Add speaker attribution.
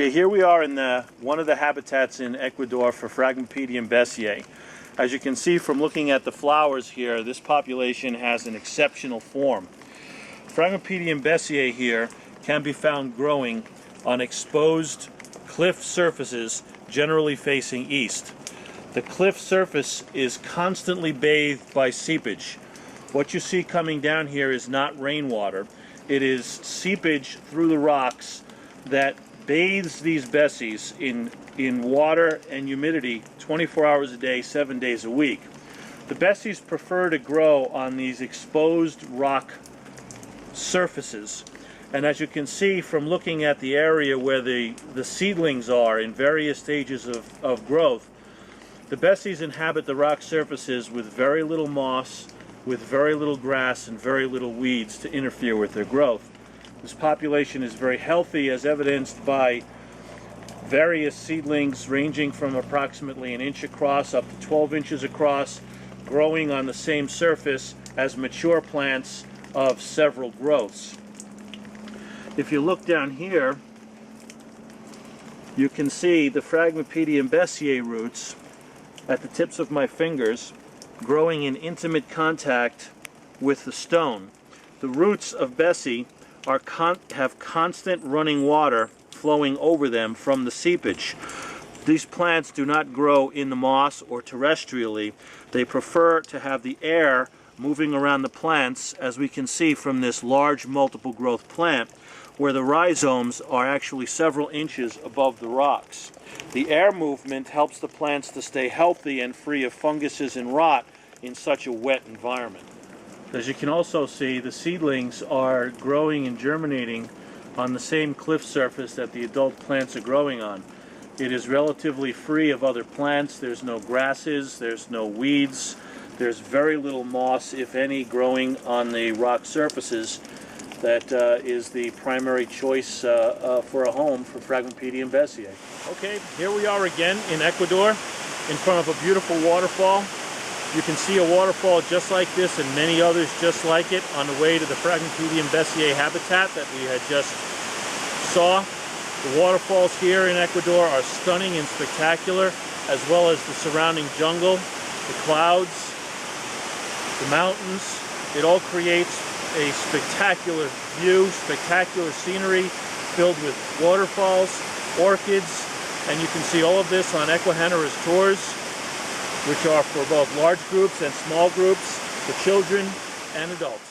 Speaker 1: Okay, here we are in one of the habitats in Ecuador for Phragmipedium bessiae. As you can see from looking at the flowers here, this population has an exceptional form. Phragmipedium bessiae here can be found growing on exposed cliff surfaces, generally facing east. The cliff surface is constantly bathed by seepage. What you see coming down here is not rainwater. It is seepage through the rocks that bathes these bessies in water and humidity 24 hours a day, 7 days a week. The bessies prefer to grow on these exposed rock surfaces. And as you can see from looking at the area where the seedlings are in various stages of growth, the bessies inhabit the rock surfaces with very little moss, with very little grass and very little weeds to interfere with their growth. This population is very healthy, as evidenced by various seedlings ranging from approximately 1 inch across up to 12 inches across, growing on the same surface as mature plants of several growths. If you look down here, you can see the Phragmipedium bessiae roots at the tips of my fingers growing in intimate contact with the stone. The roots of bessie have constant running water flowing over them from the seepage. These plants do not grow in the moss or terrestrially. They prefer to have the air moving around the plants, as we can see from this large multiple growth plant, where the rhizomes are actually several inches above the rocks. The air movement helps the plants to stay healthy and free of funguses and rot in such a wet environment. As you can also see, the seedlings are growing and germinating on the same cliff surface that the adult plants are growing on. It is relatively free of other plants. There's no grasses, there's no weeds, there's very little moss, if any, growing on the rock surfaces. That is the primary choice for a home for Phragmipedium bessiae. Okay, here we are again in Ecuador in front of a beautiful waterfall. You can see a waterfall just like this and many others just like it on the way to the Phragmipedium bessiae habitat that we had just saw. The waterfalls here in Ecuador are stunning and spectacular, as well as the surrounding jungle, the clouds, the mountains. It all creates a spectacular view, spectacular scenery filled with waterfalls, orchids, and you can see all of this on Ecuagenera's tours, which are for both large groups and small groups, for children and adults.